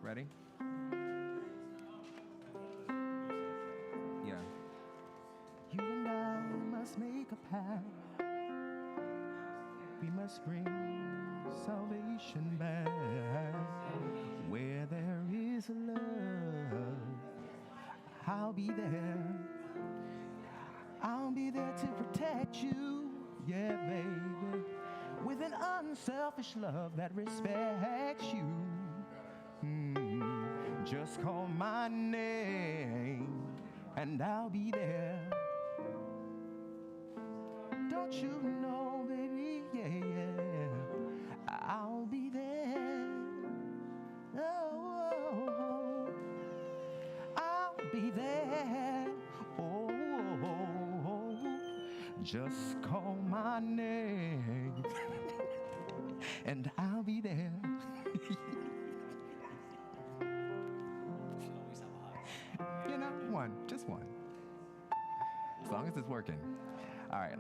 Ready? Yeah. You and I must make a pact. We must bring salvation back. Where there is love, I'll be there. I'll be there to protect you, yeah, baby, with an unselfish love that respects you. Just call my name and I'll be there. Don't you know, baby, yeah, yeah, I'll be there. Oh, I'll be there. Oh, just call my name and I'll be there. You know, one, just one. As long as it's working. All right.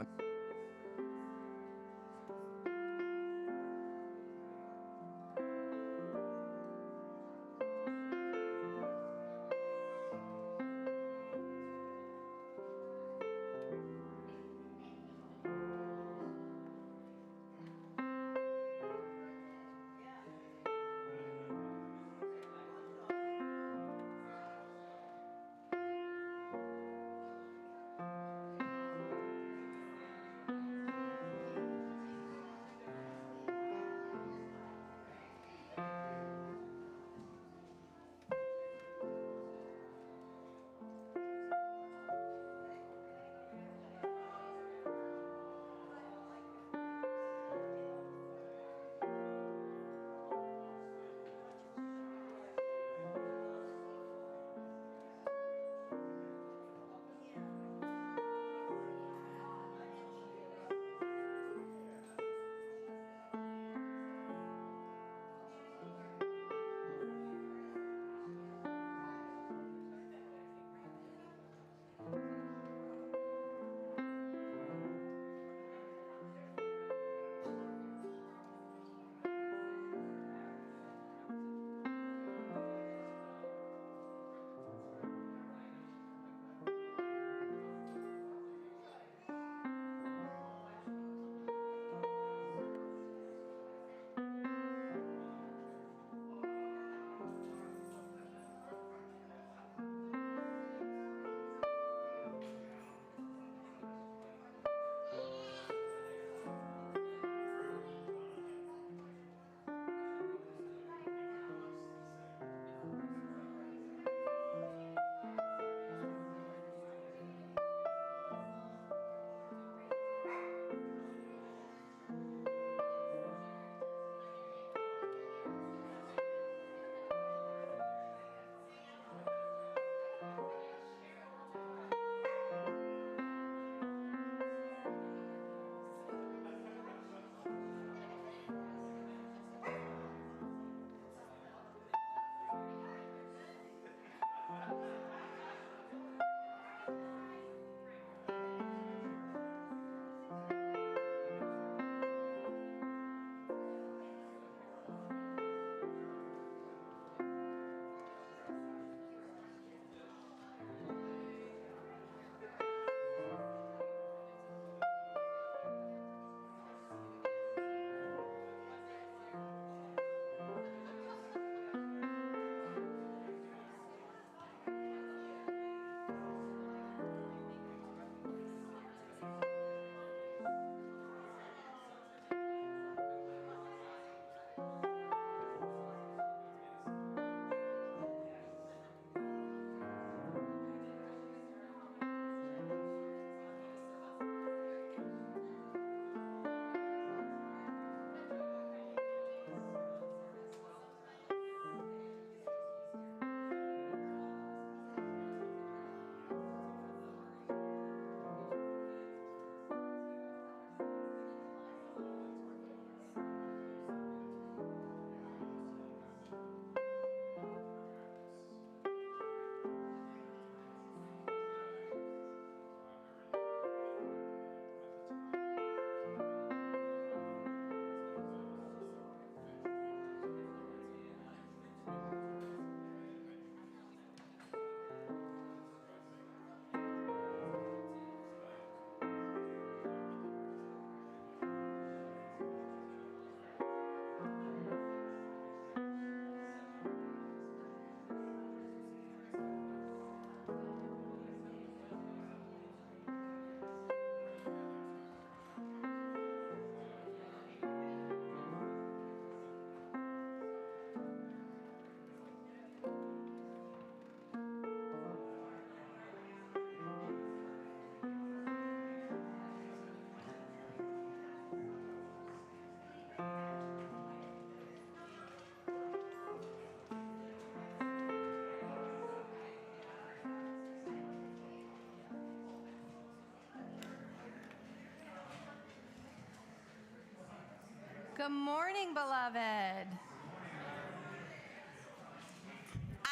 Good morning, beloved. I'm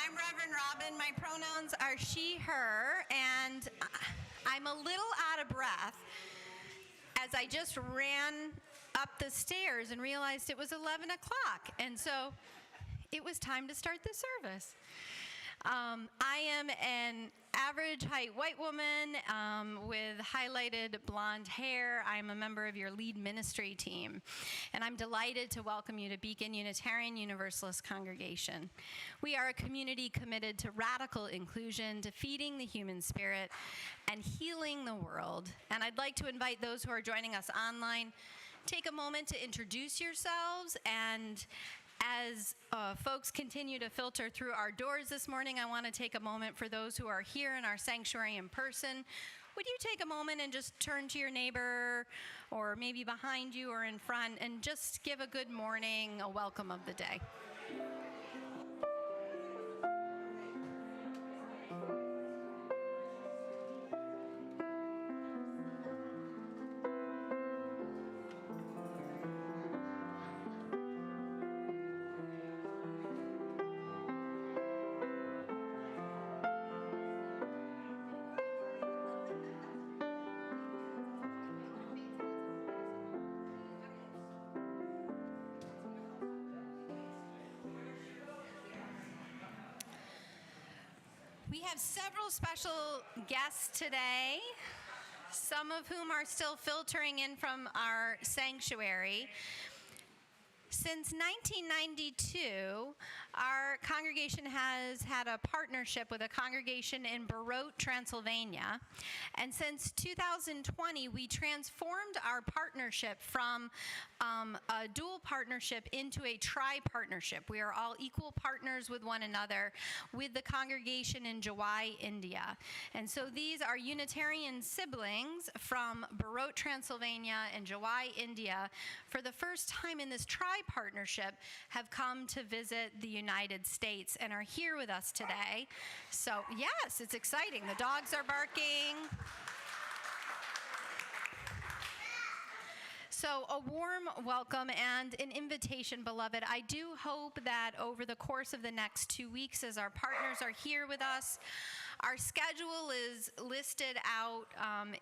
Reverend Robin. My pronouns are she, her, and I'm a little out of breath as I just ran up the stairs and realized it was 11 o'clock, and so it was time to start the service. I am an average height white woman with highlighted blonde hair. I'm a member of your lead ministry team, and I'm delighted to welcome you to Beacon Unitarian Universalist Congregation. We are a community committed to radical inclusion, to feeding the human spirit, and healing the world. And I'd like to invite those who are joining us online, take a moment to introduce yourselves, and as folks continue to filter through our doors this morning, I want to take a moment for those who are here in our sanctuary in person. Would you take a moment and just turn to your neighbor, or maybe behind you or in front, and just give a good morning, a welcome of the day. We have several special guests today, some of whom are still filtering in from our sanctuary. Since 1992, our congregation has had a partnership with a congregation in Barote, Transylvania. And since 2020, we transformed our partnership from a dual partnership into a tri-partnership. We are all equal partners with one another with the congregation in Jawai, India. And so these are Unitarian siblings from Barote, Transylvania and Jawai, India, for the first time in this tri-partnership have come to visit the United States and are here with us today. So yes, it's exciting. The dogs are barking. So a warm welcome and an invitation, beloved. I do hope that over the course of the next 2 weeks, as our partners are here with us, our schedule is listed out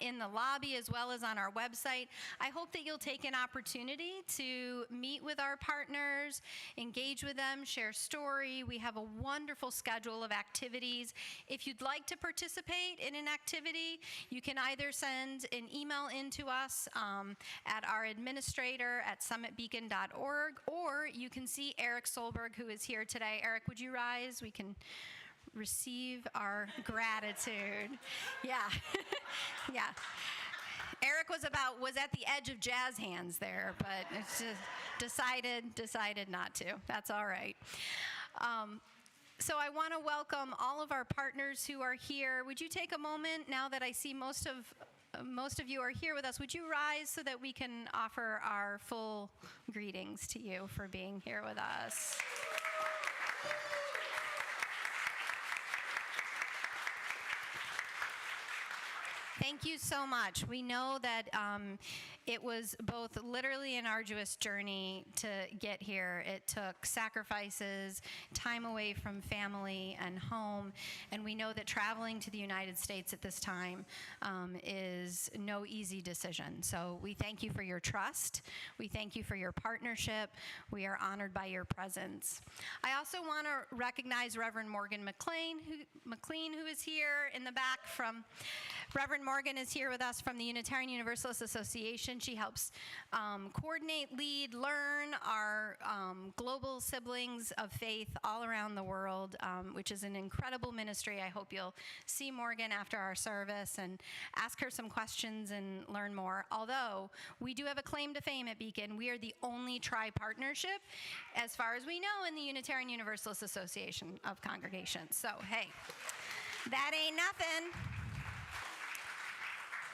in the lobby as well as on our website. I hope that you'll take an opportunity to meet with our partners, engage with them, share story. We have a wonderful schedule of activities. If you'd like to participate in an activity, you can either send an email in to us at our administrator at summitbeacon.org, or you can see Eric Solberg, who is here today. Eric, would you rise? We can receive our gratitude. Yeah. Yeah. Eric was at the edge of jazz hands there, but it's just decided not to. That's all right. So I want to welcome all of our partners who are here. Would you take a moment, now that I see most of you are here with us, would you rise so that we can offer our full greetings to you for being here with us? Thank you so much. We know that it was both literally an arduous journey to get here. It took sacrifices, time away from family and home, and we know that traveling to the United States at this time is no easy decision. So we thank you for your trust. We thank you for your partnership. We are honored by your presence. I also want to recognize Reverend Morgan McLean, who is here in the back from Reverend Morgan is here with us from the Unitarian Universalist Association. She helps coordinate, lead, learn our global siblings of faith all around the world, which is an incredible ministry. I hope you'll see Morgan after our service and ask her some questions and learn more. Although we do have a claim to fame at Beacon, we are the only tri-partnership, as far as we know, in the Unitarian Universalist Association of Congregations. So, hey, that ain't nothing.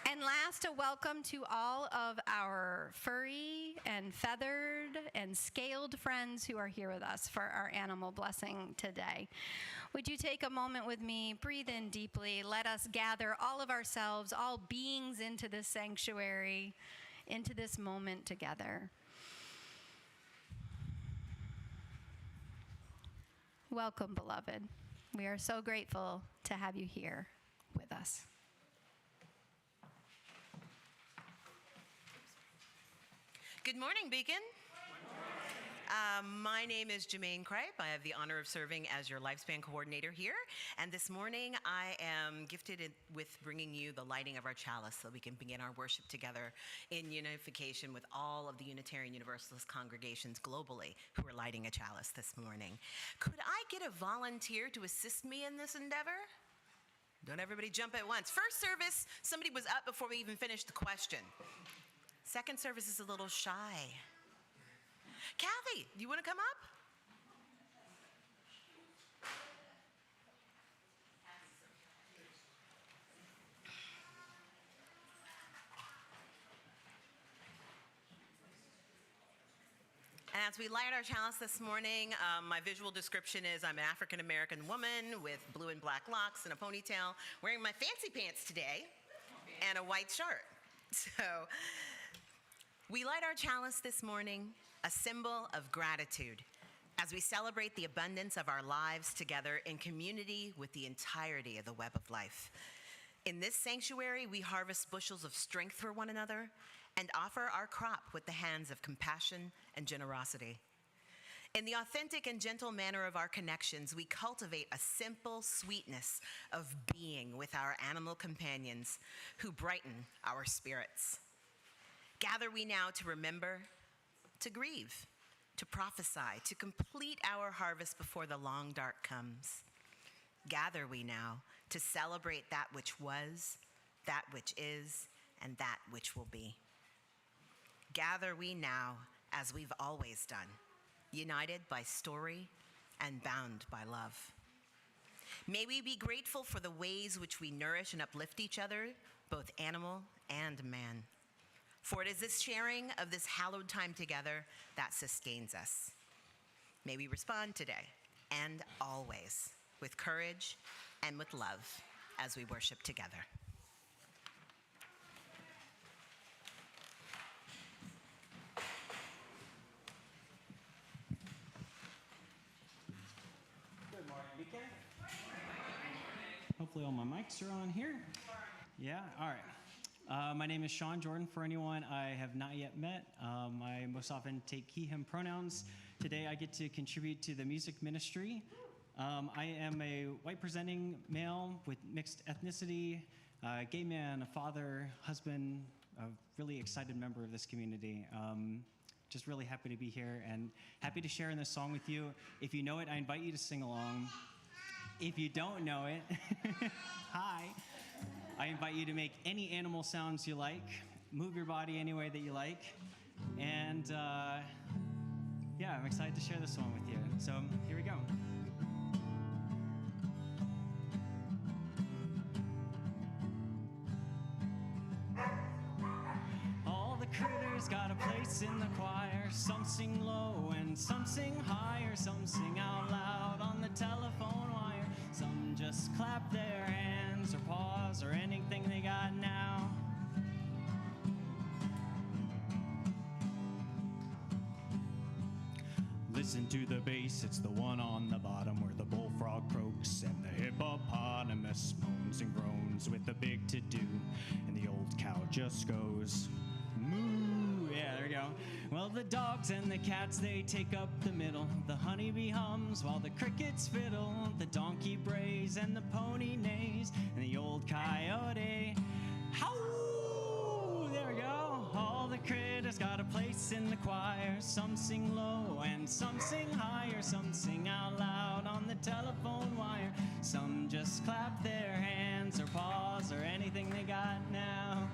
And last, a welcome to all of our furry and feathered and scaled friends who are here with us for our animal blessing today. Would you take a moment with me, breathe in deeply, let us gather all of ourselves, all beings into this sanctuary, into this moment together. Welcome, beloved. We are so grateful to have you here with us. Good morning, Beacon. My name is Jermaine Kripe. I have the honor of serving as your lifespan coordinator here. And this morning, I am gifted with bringing you the lighting of our chalice so we can begin our worship together in unification with all of the Unitarian Universalist congregations globally who are lighting a chalice this morning. Could I get a volunteer to assist me in this endeavor? Don't everybody jump at once. First service, somebody was up before we even finished the question. Second service is a little shy. Kathy, do you want to come up? And as we light our chalice this morning, my visual description is I'm an African-American woman with blue and black locks and a ponytail, wearing my fancy pants today and a white shirt. So we light our chalice this morning, a symbol of gratitude, as we celebrate the abundance of our lives together in community with the entirety of the web of life. In this sanctuary, we harvest bushels of strength for one another and offer our crop with the hands of compassion and generosity. In the authentic and gentle manner of our connections, we cultivate a simple sweetness of being with our animal companions who brighten our spirits. Gather we now to remember, to grieve, to prophesy, to complete our harvest before the long dark comes. Gather we now to celebrate that which was, that which is, and that which will be. Gather we now as we've always done, united by story and bound by love. May we be grateful for the ways which we nourish and uplift each other, both animal and man. For it is this sharing of this hallowed time together that sustains us. May we respond today and always with courage and with love as we worship together. Good morning, Beacon. Hopefully all my mics are on here. Yeah, all right. My name is Sean Jordan, for anyone I have not yet met. I most often take he, him pronouns. Today I get to contribute to the music ministry. I am a white presenting male with mixed ethnicity, gay man, a father, husband, a really excited member of this community. Just really happy to be here and happy to share in this song with you. If you know it, I invite you to sing along. If you don't know it, hi. I invite you to make any animal sounds you like, move your body any way that you like, and yeah, I'm excited to share this one with you. So here we go. All the critters got a place in the choir. Some sing low and some sing higher. Some sing out loud on the telephone wire. Some just clap their hands or pause or anything they got now. Listen to the bass, it's the one on the bottom where the bullfrog croaks and the hippopotamus moans and groans with the big to-do, and the old cow just goes moo. Yeah, there we go. Well, the dogs and the cats, they take up the middle. The honeybee hums while the crickets fiddle. The donkey brays and the pony neighs, and the old coyote howl. There we go. All the critters got a place in the choir. Some sing low and some sing higher. Some sing out loud on the telephone wire. Some just clap their hands or paws or anything they got now.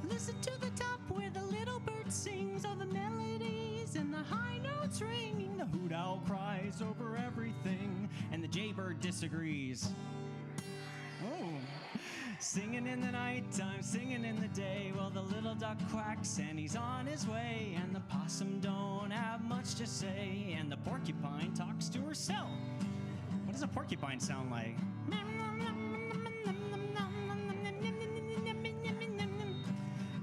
Listen to the top where the little bird sings all the melodies and the high notes ringing. The hoot owl cries over everything and the jaybird disagrees. Oh, singing in the nighttime, singing in the day. Well, the little duck quacks and he's on his way, and the possum don't have much to say, and the porcupine talks to herself. What does a porcupine sound like?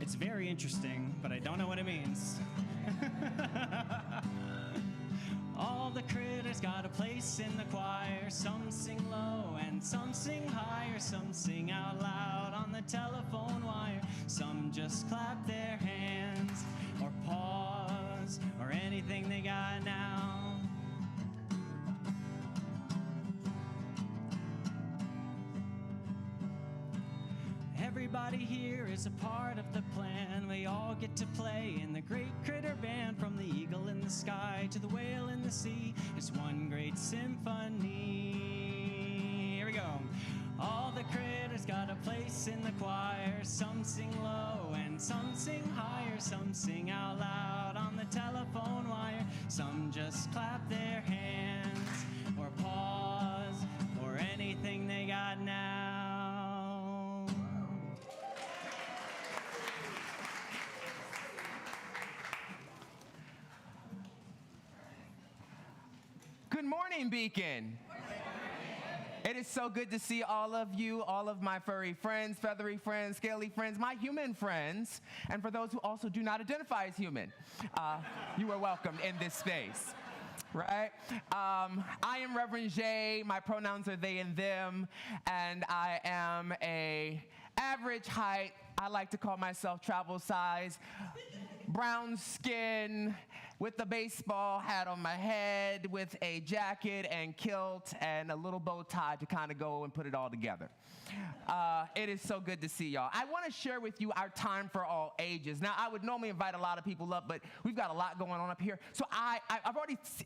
It's very interesting. but I don't know what it means. All the critters got a place in the choir. Some sing low and some sing higher. Some sing out loud on the telephone wire. Some just clap their hands or pause or anything they got now. Everybody here is a part of the plan. We all get to play in the great critter band. From the eagle in the sky to the whale in the sea, it's one great symphony. Here we go. All the critters got a place in the choir. Some sing low and some sing higher. Some sing out loud on the telephone wire. Some just clap their hands or pause or anything they got now. Good morning, Beacon. It is so good to see all of you, all of my furry friends, feathery friends, scaly friends, my human friends, and for those who also do not identify as human, you are welcome in this space, right? I am Reverend Jay. My pronouns are they and them, and I am a average height. I like to call myself travel size, brown skin, with a baseball hat on my head, with a jacket and kilt and a little bow tie to kind of go and put it all together. It is so good to see y'all. I want to share with you our time for all ages. Now, I would normally invite a lot of people up, but we've got a lot going on up here. So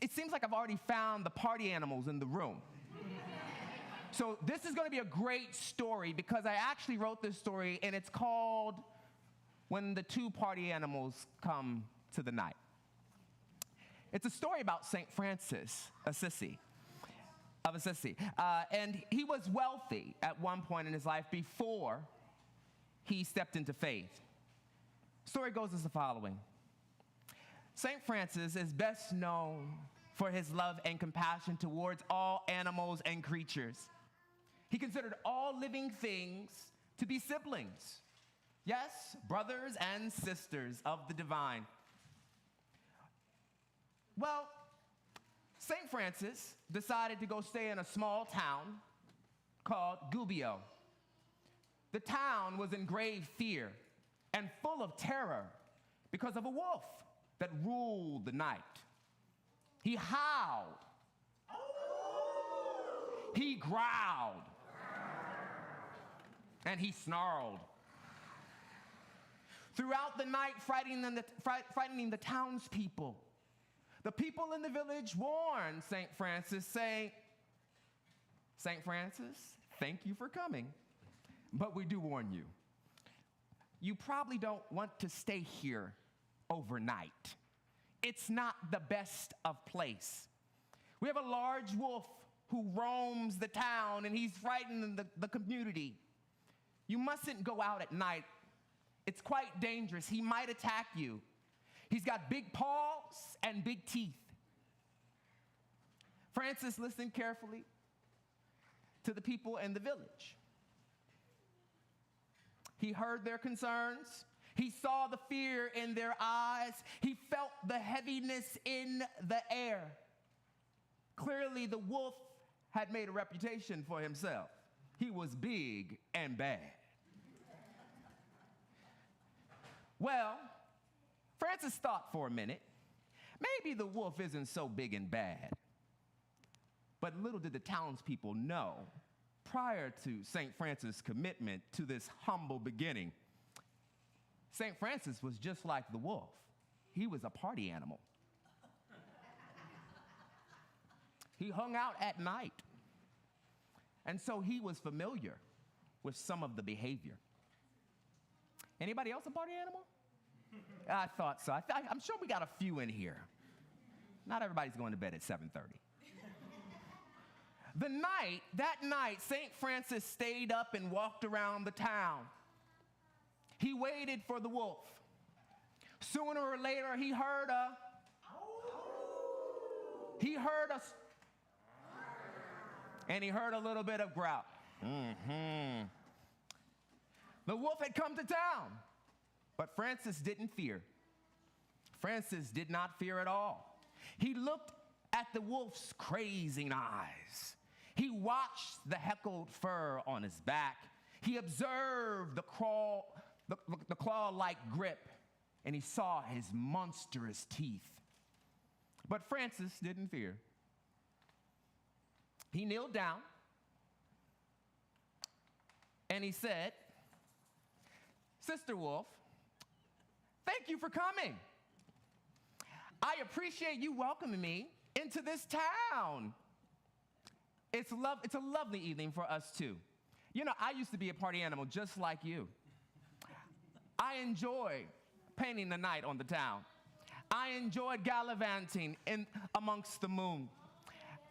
it seems like I've already found the party animals in the room. So this is going to be a great story because I actually wrote this story, and it's called When the Two Party Animals Come to the Night. It's a story about St. Francis of Assisi. And he was wealthy at one point in his life before he stepped into faith. Story goes as the following. St. Francis is best known for his love and compassion towards all animals and creatures. He considered all living things to be siblings. Yes, brothers and sisters of the divine. Well, St. Francis decided to go stay in a small town called Gubbio. The town was in grave fear and full of terror because of a wolf that ruled the night. He howled. He growled. And he snarled. Throughout the night, frightening the townspeople. The people in the village warned St. Francis, saying, St. Francis, thank you for coming, but we do warn you. You probably don't want to stay here overnight. It's not the best of place. We have a large wolf who roams the town, and he's frightening the community. You mustn't go out at night. It's quite dangerous. He might attack you. He's got big paws and big teeth. Francis listened carefully to the people in the village. He heard their concerns. He saw the fear in their eyes. He felt the heaviness in the air. Clearly, the wolf had made a reputation for himself. He was big and bad. Well, Francis thought for a minute, maybe the wolf isn't so big and bad. But little did the townspeople know, prior to St. Francis' commitment to this humble beginning, St. Francis was just like the wolf. He was a party animal. He hung out at night. And so he was familiar with some of the behavior. Anybody else a party animal? I thought so. I'm sure we got a few in here. Not everybody's going to bed at 7:30. That night, St. Francis stayed up and walked around the town. He waited for the wolf. Sooner or later, he heard and he heard a little bit of growl. The wolf had come to town, but Francis didn't fear. Francis did not fear at all. He looked at the wolf's crazing eyes. He watched the heckled fur on his back. He observed the claw-like grip, and he saw his monstrous teeth. But Francis didn't fear. He kneeled down, and he said, "Sister Wolf, thank you for coming. I appreciate you welcoming me into this town. It's a lovely evening for us, too. You know, I used to be a party animal just like you. I enjoy painting the night on the town. I enjoyed gallivanting amongst the moon.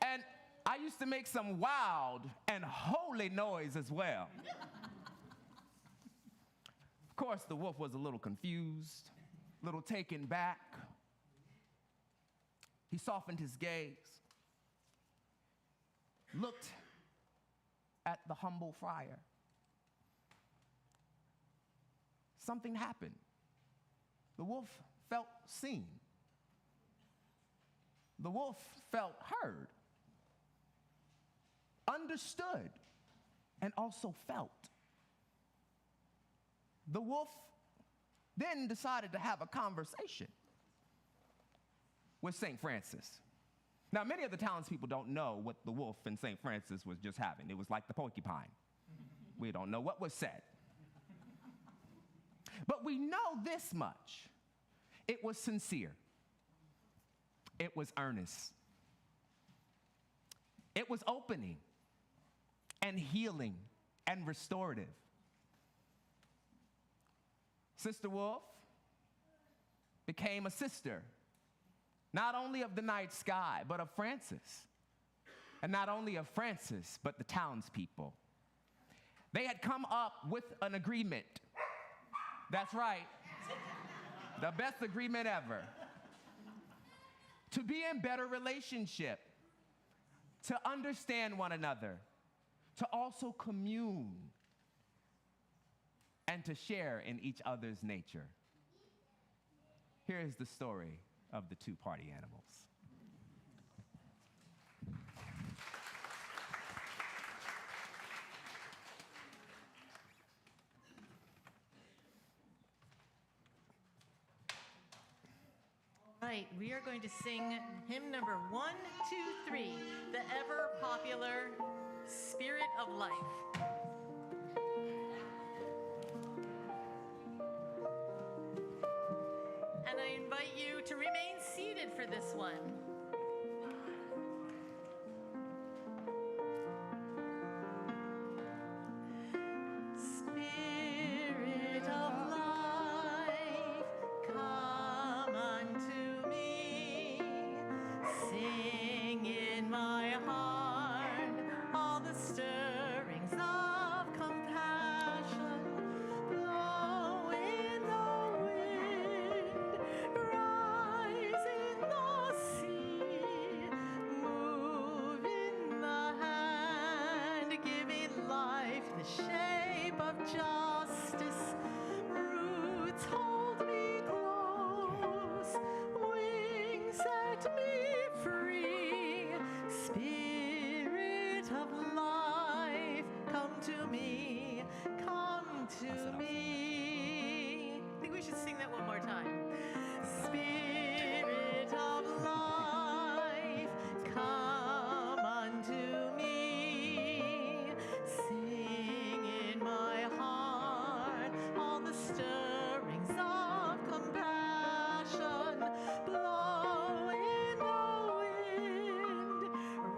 And I used to make some wild and holy noise as well." Of course, the wolf was a little confused, a little taken back. He softened his gaze, looked at the humble friar. Something happened. The wolf felt seen. The wolf felt heard, understood, and also felt. The wolf then decided to have a conversation with St. Francis. Now, many of the townspeople don't know what the wolf and St. Francis was just having. It was like the porcupine. We don't know what was said. But we know this much. It was sincere. It was earnest. It was opening and healing and restorative. Sister Wolf became a sister, not only of the night sky, but of Francis. And not only of Francis, but the townspeople. They had come up with an agreement. That's right. The best agreement ever. To be in better relationship, to understand one another, to also commune, and to share in each other's nature. Here is the story of the two party animals. Right, we are going to sing hymn number 123, the ever popular Spirit of Life. And I invite you to remain seated for this one. Spirit of life, come unto me. Sing in my heart all the stirrings of compassion. Blow in the wind, rise in the sea, move in the hand, giving life the shape of justice. Roots hold me close, wings set me free. Spirit of life, come to me, come to me. I think we should sing that one more time. Spirit of life, come unto me. Sing in my heart all the stirrings of compassion. Blow in the wind,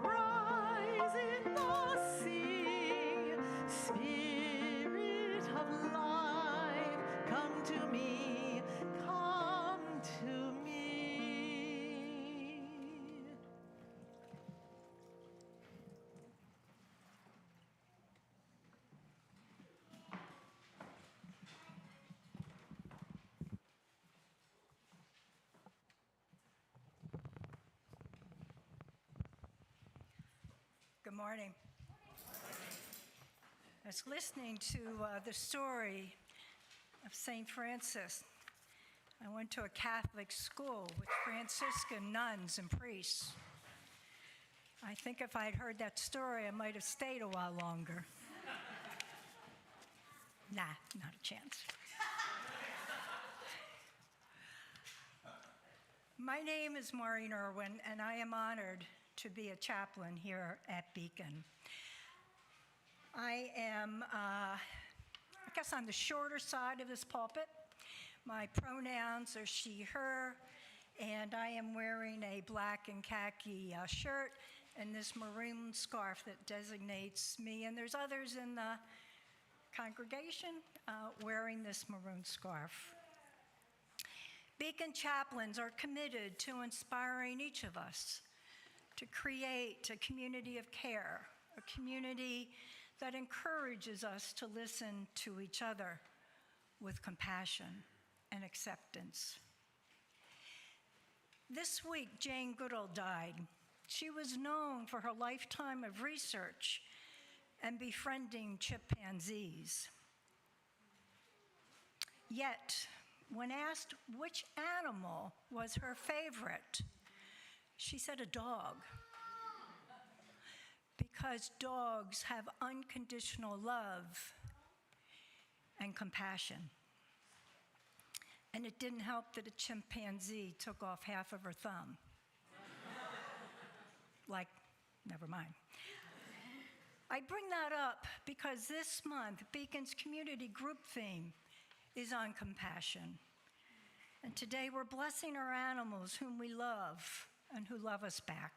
rise in the sea. Spirit of life, come to me, come to me. Good morning. I was listening to the story of St. Francis. I went to a Catholic school with Franciscan nuns and priests. I think if I'd heard that story, I might have stayed a while longer. Nah, not a chance. My name is Maureen Irwin, and I am honored to be a chaplain here at Beacon. I am, I guess, on the shorter side of this pulpit. My pronouns are she, her, and I am wearing a black and khaki shirt and this maroon scarf that designates me. And there's others in the congregation wearing this maroon scarf. Beacon chaplains are committed to inspiring each of us to create a community of care, a community that encourages us to listen to each other with compassion and acceptance. This week, Jane Goodall died. She was known for her lifetime of research and befriending chimpanzees. Yet, when asked which animal was her favorite, she said a dog. Because dogs have unconditional love and compassion. And it didn't help that a chimpanzee took off half of her thumb. Like, never mind. I bring that up because this month, Beacon's community group theme is on compassion. And today we're blessing our animals whom we love and who love us back.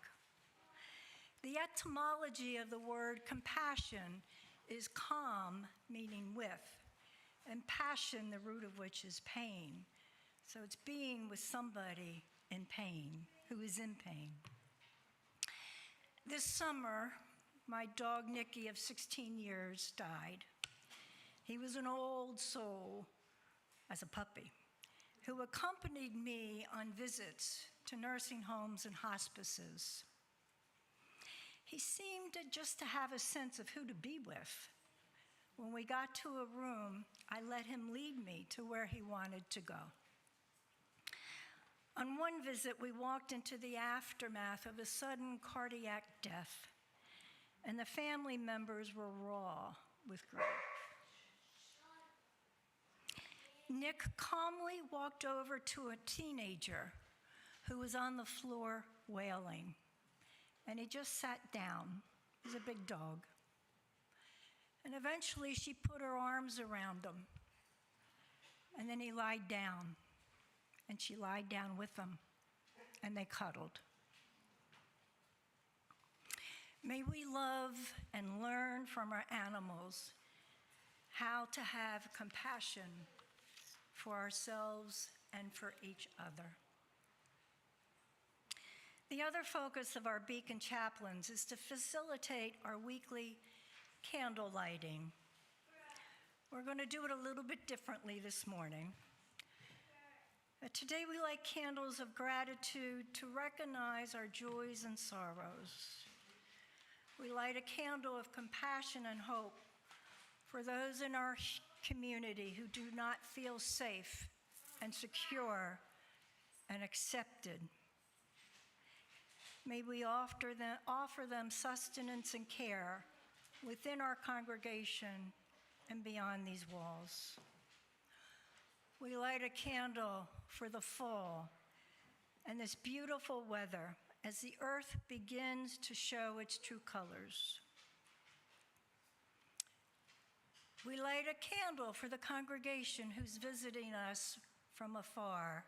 The etymology of the word compassion is calm, meaning with, and passion, the root of which is pain. So it's being with somebody in pain, who is in pain. This summer, my dog Nicky of 16 years died. He was an old soul as a puppy who accompanied me on visits to nursing homes and hospices. He seemed just to have a sense of who to be with. When we got to a room, I let him lead me to where he wanted to go. On one visit, we walked into the aftermath of a sudden cardiac death, and the family members were raw with grief. Nick calmly walked over to a teenager who was on the floor wailing, and he just sat down. He's a big dog. And eventually she put her arms around him, and then he lied down, and she lied down with him, and they cuddled. May we love and learn from our animals how to have compassion for ourselves and for each other. The other focus of our Beacon chaplains is to facilitate our weekly candle lighting. We're going to do it a little bit differently this morning. Today we light candles of gratitude to recognize our joys and sorrows. We light a candle of compassion and hope for those in our community who do not feel safe and secure and accepted. May we offer them sustenance and care within our congregation and beyond these walls. We light a candle for the fall and this beautiful weather as the earth begins to show its true colors. We light a candle for the congregation who's visiting us from afar,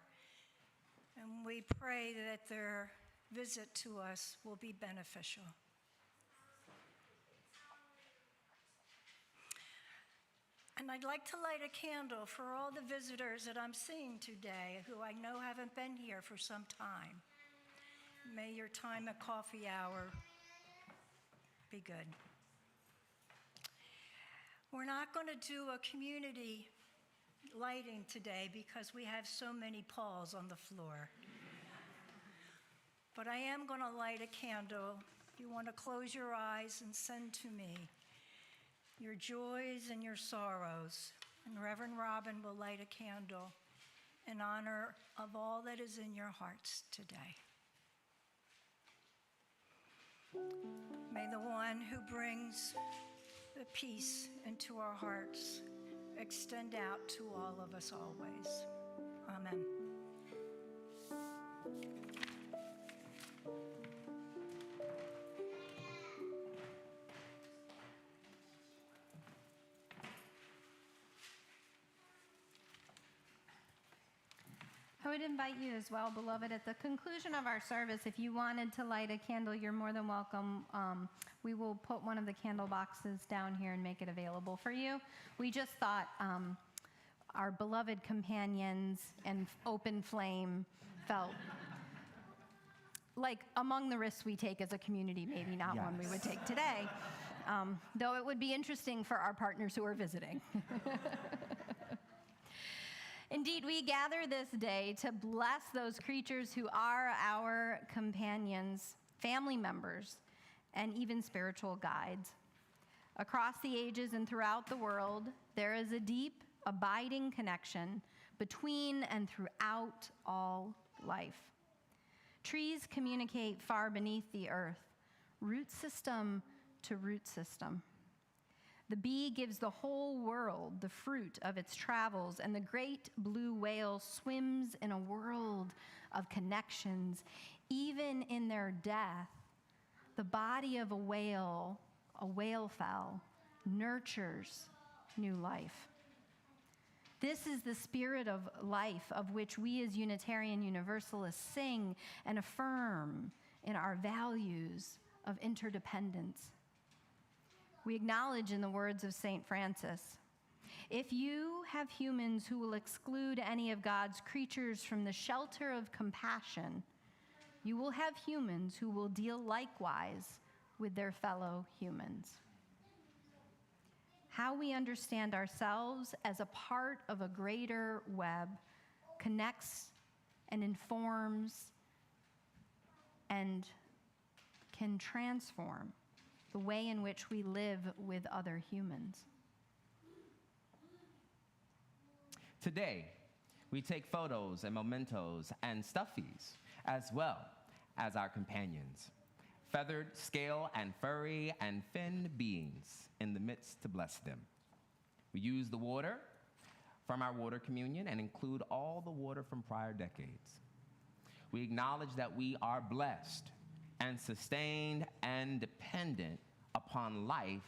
and we pray that their visit to us will be beneficial. And I'd like to light a candle for all the visitors that I'm seeing today who I know haven't been here for some time. May your time at coffee hour be good. We're not going to do a community lighting today because we have so many Pauls on the floor. But I am going to light a candle. If you want to close your eyes and send to me your joys and your sorrows. And Reverend Robin will light a candle in honor of all that is in your hearts today. May the one who brings the peace into our hearts extend out to all of us always. Amen. I would invite you as well, beloved, at the conclusion of our service, if you wanted to light a candle, you're more than welcome. We will put one of the candle boxes down here and make it available for you. We just thought our beloved companions and open flame felt like among the risks we take as a community, maybe not one we would take today, though it would be interesting for our partners who are visiting. Indeed, we gather this day to bless those creatures who are our companions, family members, and even spiritual guides. Across the ages and throughout the world, there is a deep, abiding connection between and throughout all life. Trees communicate far beneath the earth, root system to root system. The bee gives the whole world the fruit of its travels, and the great blue whale swims in a world of connections. Even in their death, the body of a whale fowl, nurtures new life. This is the spirit of life of which we as Unitarian Universalists sing and affirm in our values of interdependence. We acknowledge in the words of St. Francis, if you have humans who will exclude any of God's creatures from the shelter of compassion, you will have humans who will deal likewise with their fellow humans. How we understand ourselves as a part of a greater web connects and informs and can transform the way in which we live with other humans. Today, we take photos and mementos and stuffies as well as our companions, feathered, scale, and furry and finned beings in the midst to bless them. We use the water from our water communion and include all the water from prior decades. We acknowledge that we are blessed and sustained and dependent upon life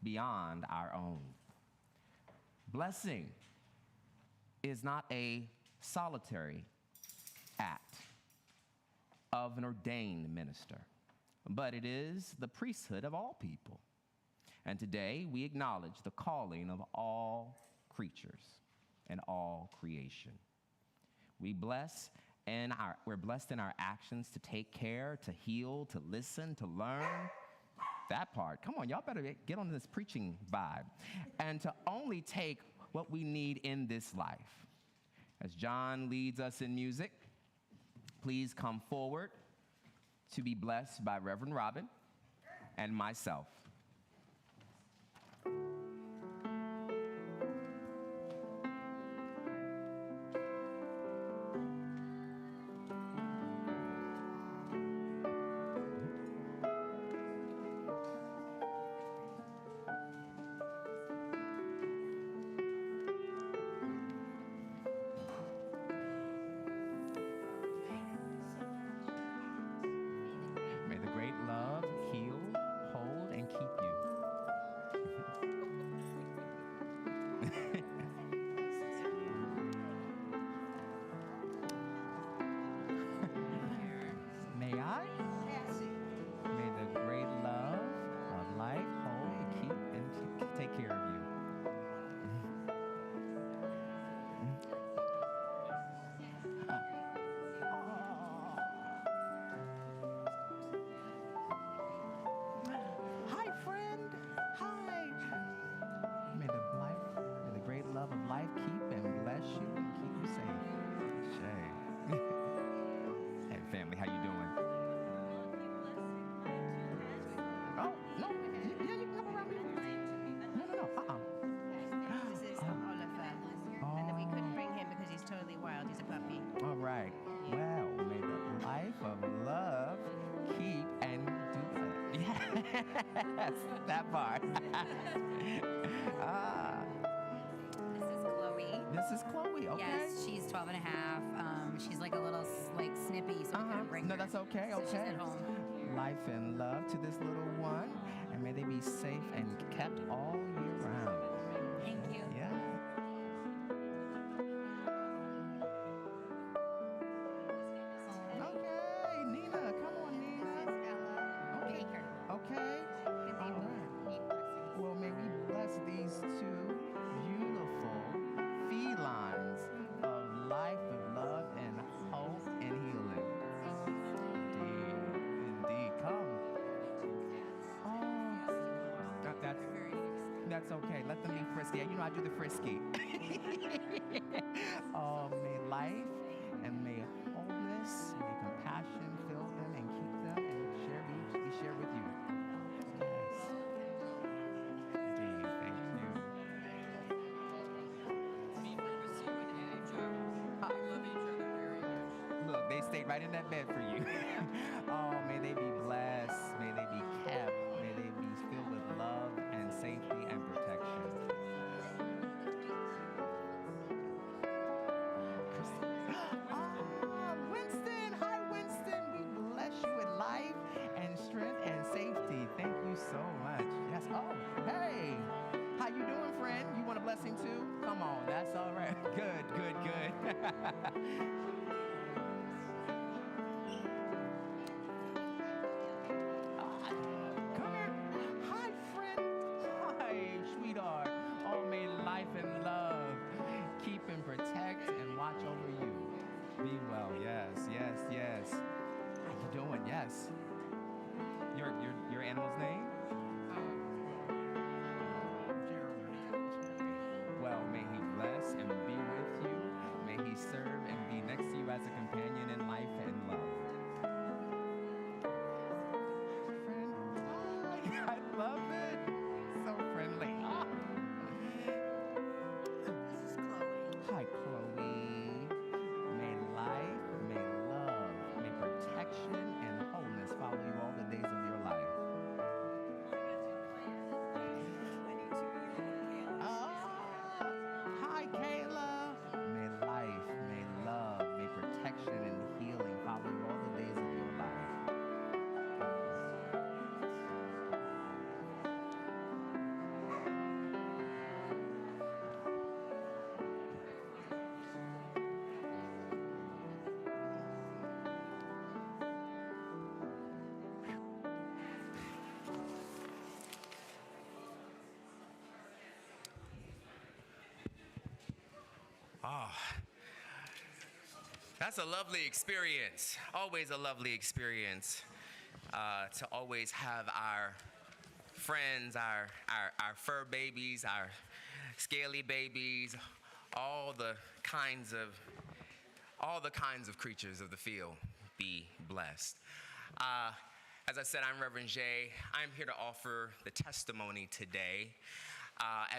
beyond our own. Blessing is not a solitary act of an ordained minister, but it is the priesthood of all people. And today we acknowledge the calling of all creatures and all creation. We're blessed in our actions to take care, to heal, to listen, to learn. That part, come on, y'all better get on this preaching vibe. And to only take what we need in this life. As John leads us in music, please come forward to be blessed by Reverend Robin and myself. Yes, that part. Ah, This is Chloe. this is Chloe, okay? Yes, she's 12 and a half. She's like a little like snippy, so we couldn't bring No, her. that's okay, So she's okay. at home. Life and love to this little one, and may they be safe and kept all year round. Thank you. Yeah. Okay, Nina, come on, Nina. Okay. Okay. All right. Well, may we bless these two beautiful felines of life, of love, and hope and healing. Indeed. Come. Oh, that's okay. Let them be frisky. You know I do the frisky. Oh, may life and may wholeness, may compassion fill them and keep them and be shared with you. Yes. Indeed. Thank you. Look, they stayed right in that bed for you. Oh, may they be blessed. May they be kept. May they be filled with love and safety and protection. Ah, Winston. Hi, Winston. We bless you with life and strength and safety. Thank you so much. Yes. Oh, hey. How you doing, friend? You want a blessing too? Come on. That's all right. Good, good, good. Come here. Hi, friend. Hi, sweetheart. Oh, may life and love keep and protect and watch over you. Be well. Yes, yes, yes. How you doing? Yes. Your animal's name? Well, may he bless and be with you. May he serve and be next to you as a companion in life and love. Friend, hi, I love it. So friendly. Ah. This is Chloe. Hi, Chloe. May life, may love, may protection and wholeness follow you all the days of your life. Ah, hi, Kayla. May life, may love, may protection and healing follow you all the days of your life. Oh, that's a lovely experience. Always a lovely experience to always have our friends, our fur babies, our scaly babies, all the kinds of creatures of the field be blessed. As I said, I'm Reverend Jay. I'm here to offer the testimony today.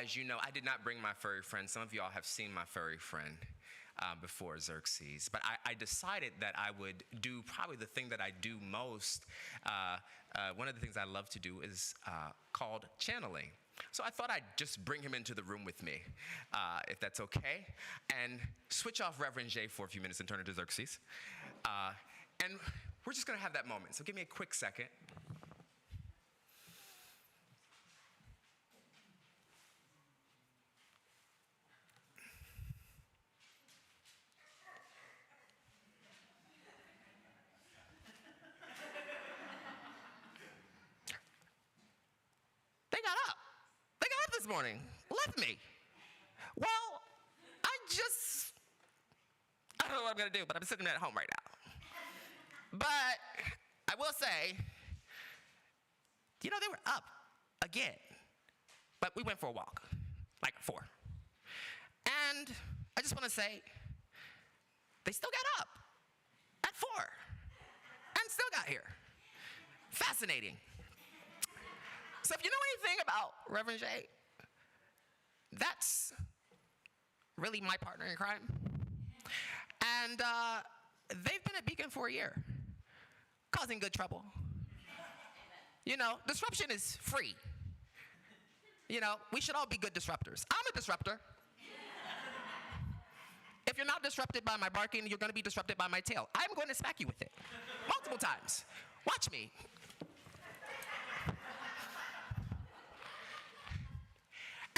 As you know, I did not bring my furry friend. Some of y'all have seen my furry friend before Xerxes. But I decided that I would do probably the thing that I do most. One of the things I love to do is called channeling. So I thought I'd just bring him into the room with me, if that's okay, and switch off Reverend Jay for a few minutes and turn it to Xerxes. And we're just going to have that moment. So give me a quick second. They got up. They got up this morning, left me. Well, I don't know what I'm going to do, but I'm sitting at home right now. But I will say, they were up again. But we went for a walk, like at 4. And I just want to say, they still got up at 4 and still got here. Fascinating. So if you know anything about Reverend Jay, that's really my partner in crime. And they've been at Beacon for a year, causing good trouble. Disruption is free. We should all be good disruptors. I'm a disruptor. If you're not disrupted by my barking, you're going to be disrupted by my tail. I'm going to smack you with it multiple times. Watch me.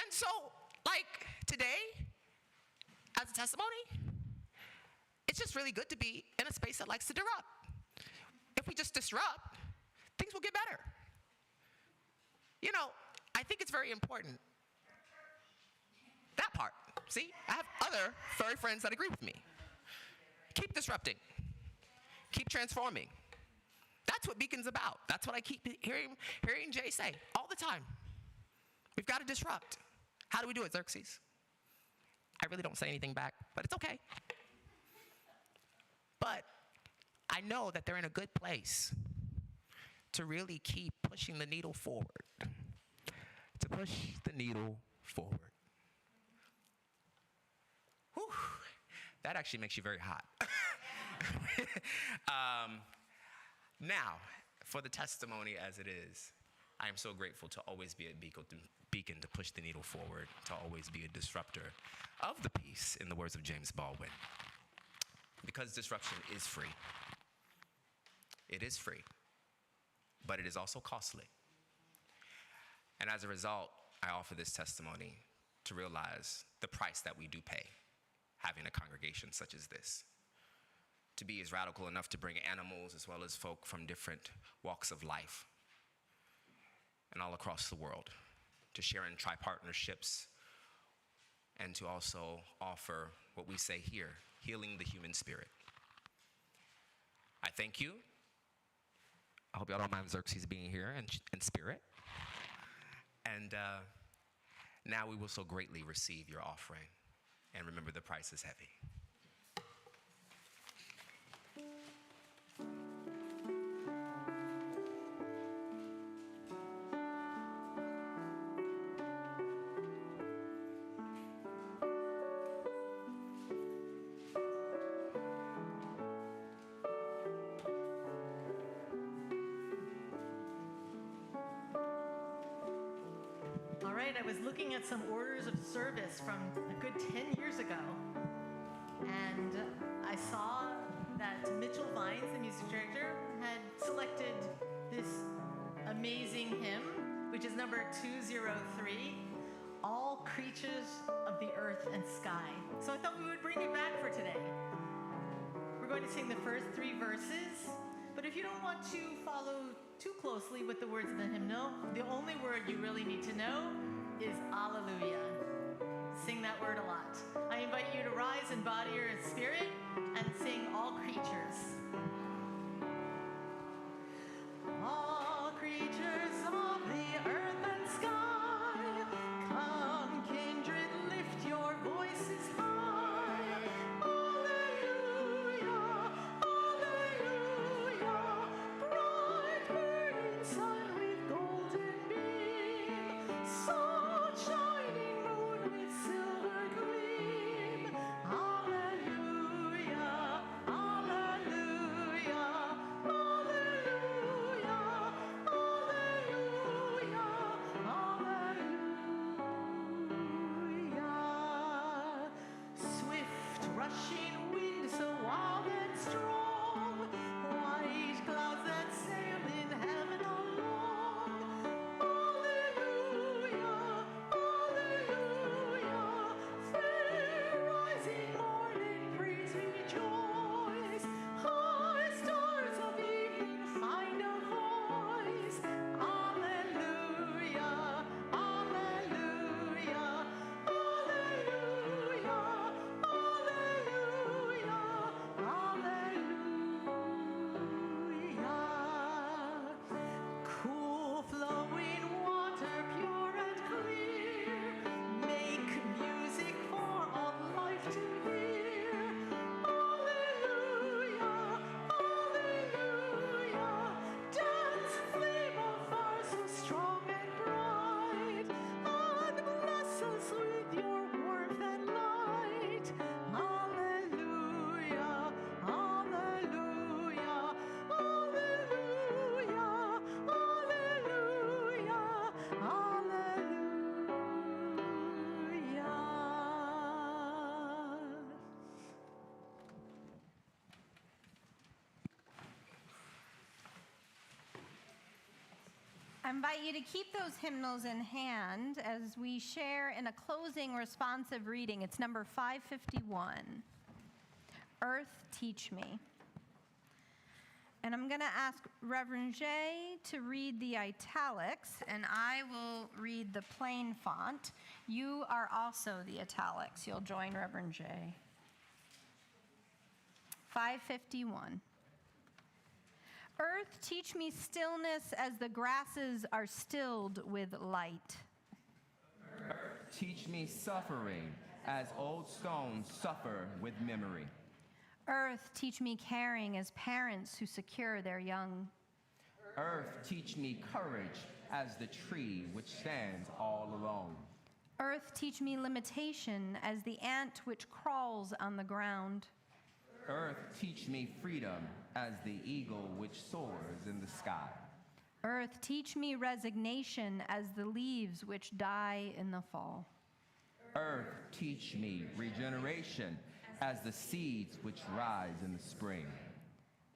And so, today, as a testimony, it's just really good to be in a space that likes to disrupt. If we just disrupt, things will get better. I think it's very important. That part. See, I have other furry friends that agree with me. Keep disrupting. Keep transforming. That's what Beacon's about. That's what I keep hearing Jay say all the time. We've got to disrupt. How do we do it, Xerxes? I really don't say anything back, but it's okay. But I know that they're in a good place to really keep pushing the needle forward. To push the needle forward. Whew, that actually makes you very hot. Now, for the testimony as it is, I am so grateful to always be a beacon to push the needle forward, to always be a disruptor of the peace, in the words of James Baldwin. Because disruption is free. It is free, but it is also costly. And as a result, I offer this testimony to realize the price that we do pay having a congregation such as this. To be as radical enough to bring animals as well as folk from different walks of life and all across the world, to share in tri-partnerships and to also offer what we say here, healing the human spirit. I thank you. I hope y'all don't mind Xerxes being here in spirit. And now we will so greatly receive your offering. And remember, the price is heavy. All right, I was looking at some orders of service from a good 10 years ago, and I saw that Mitchell Vines, the music director, had selected this amazing hymn, which is number 203, All Creatures of the Earth and Sky. So I thought we would bring it back for today. We're going to sing the first 3 verses, but if you don't want to follow too closely with the words of the hymnal, the only word you really need to know is Alleluia. Sing that word a lot. I invite you to rise in body or in spirit and sing All Creatures. All creatures of the earth and sky, come kindred, lift your voices high. Alleluia, alleluia, bright burning sun with golden beam, soft shining moon with silver gleam. Alleluia, alleluia. invite you to keep those hymnals in hand as we share in a closing responsive reading. It's number 551, Earth, Teach Me. And I'm going to ask Reverend Jay to read the italics, and I will read the plain font. You are also the italics. You'll join Reverend Jay. 551. Earth, teach me stillness as the grasses are stilled with light. Earth, teach me suffering as old stones suffer with memory. Earth, teach me caring as parents who secure their young. Earth, teach me courage as the tree which stands all alone. Earth, teach me limitation as the ant which crawls on the ground. Earth, teach me freedom as the eagle which soars in the sky. Earth, teach me resignation as the leaves which die in the fall. Earth, teach me regeneration as the seeds which rise in the spring.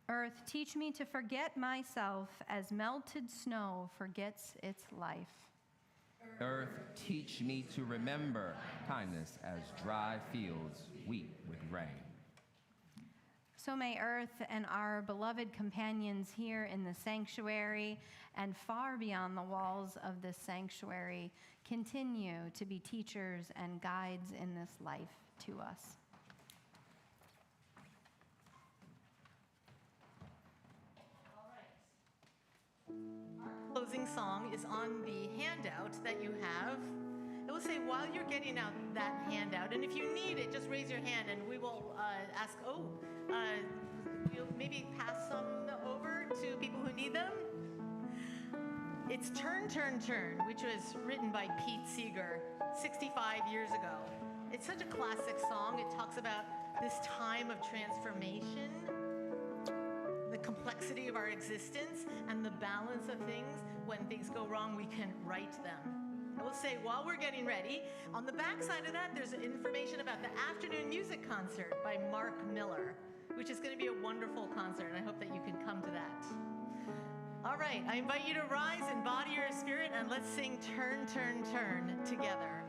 Earth, teach me to forget myself as melted snow forgets its life. Earth, teach me to remember kindness as dry fields weep with rain. So may Earth and our beloved companions here in the sanctuary and far beyond the walls of this sanctuary continue to be teachers and guides in this life to us. Closing song is on the handout that you have. It will say while you're getting out that handout, and if you need it, just raise your hand and we will ask, we'll maybe pass some over to people who need them. It's Turn, Turn, Turn, which was written by Pete Seeger 65 years ago. It's such a classic song. It talks about this time of transformation, the complexity of our existence, and the balance of things. When things go wrong, we can right them. I will say, while we're getting ready, on the back side of that, there's information about the afternoon music concert by Mark Miller, which is going to be a wonderful concert, and I hope that you can come to that. All right, I invite you to rise in body or spirit, and let's sing Turn, Turn, Turn together.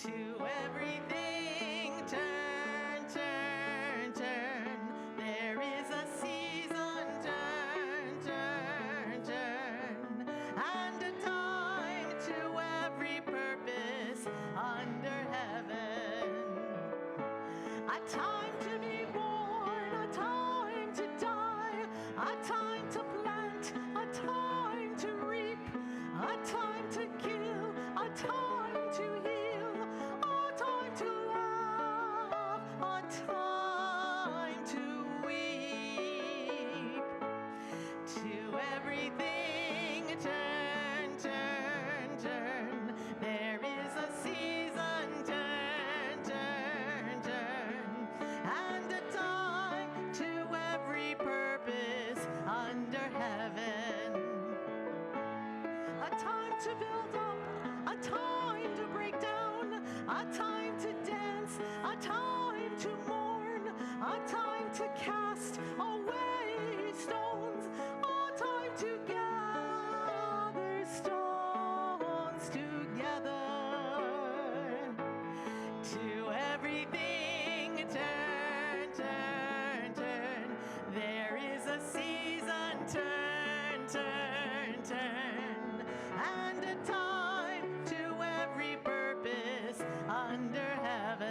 To everything, turn, turn, turn. There is a season, turn, turn, turn. And a time to every purpose under heaven. A time to be born, a time to die, a time to plant, a time to reap, a time to kill, a time to heal, a time to laugh, a time to weep. To everything, turn, turn, turn. There is a season, turn, turn, turn. And a time to every purpose under heaven. A time to build up, a time to break down, a time to dance, a time to mourn, a time to cast away stones, a time to gather stones together. To everything, turn, turn, turn. There is a season, turn, turn, turn. And a time to every purpose under heaven.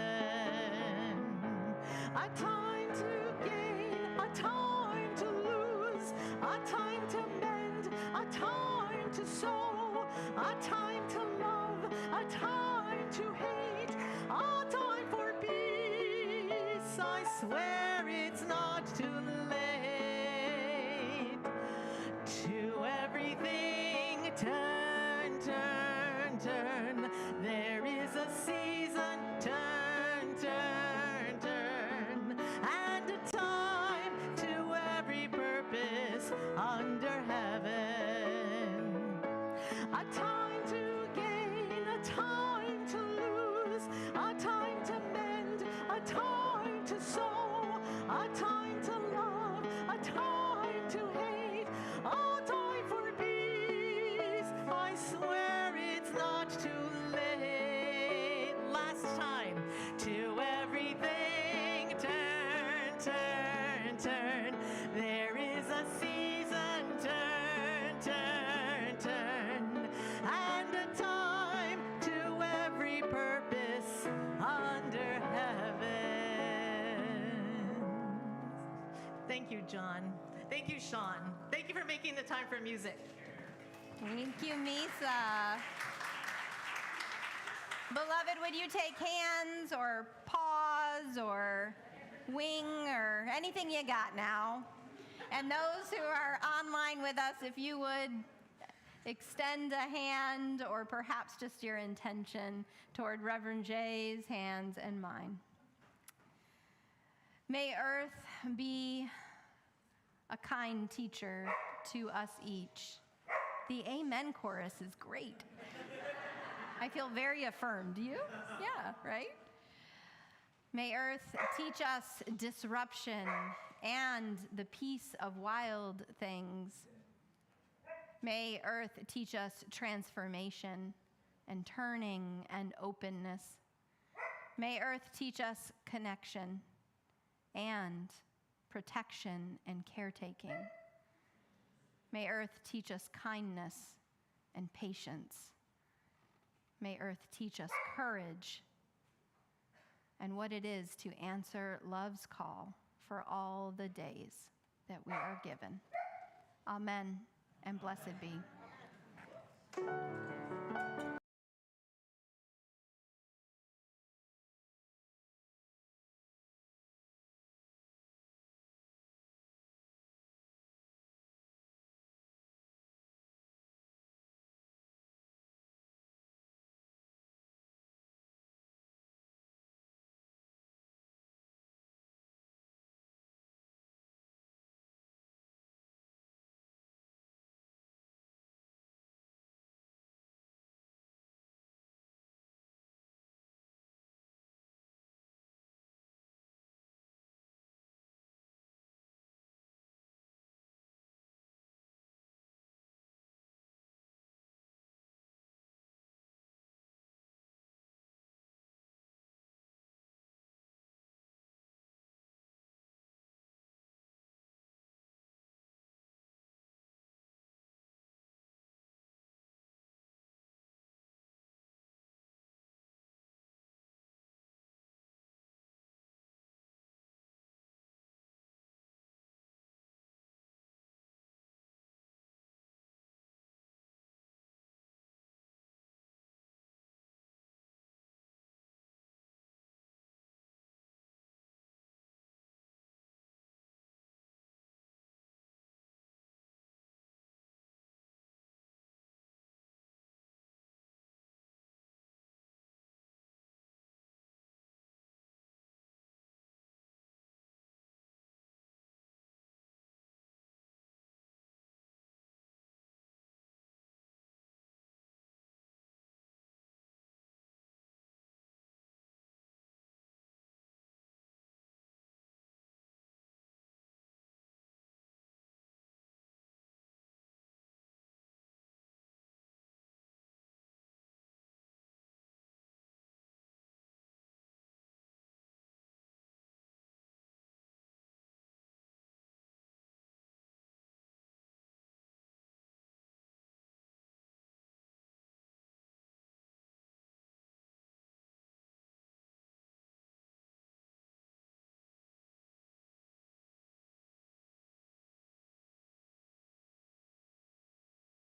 A time to gain, a time to lose, a time to mend, a time to sow, a time to love, a time to hate, a time for peace. I swear it's not too late. To everything, turn, turn, turn. There is a season, turn, turn, turn. And a time to every purpose under heaven. A time to gain, a time to lose, a time to mend, a time to sow, a time to purpose under heaven. Thank you, John. Thank you, Sean. Thank you for making the time for music. Thank you, Misa. Beloved, would you take hands or paws or wing or anything you got now? And those who are online with us, if you would extend a hand or perhaps just your intention toward Reverend Jay's hands and mine. May earth be a kind teacher to us each. The Amen chorus is great. I feel very affirmed. Do you? Yeah, right? May earth teach us disruption and the peace of wild things. May earth teach us transformation and turning and openness. May earth teach us connection and protection and caretaking. May earth teach us kindness and patience. May earth teach us courage and what it is to answer love's call for all the days that we are given. Amen, and blessed be.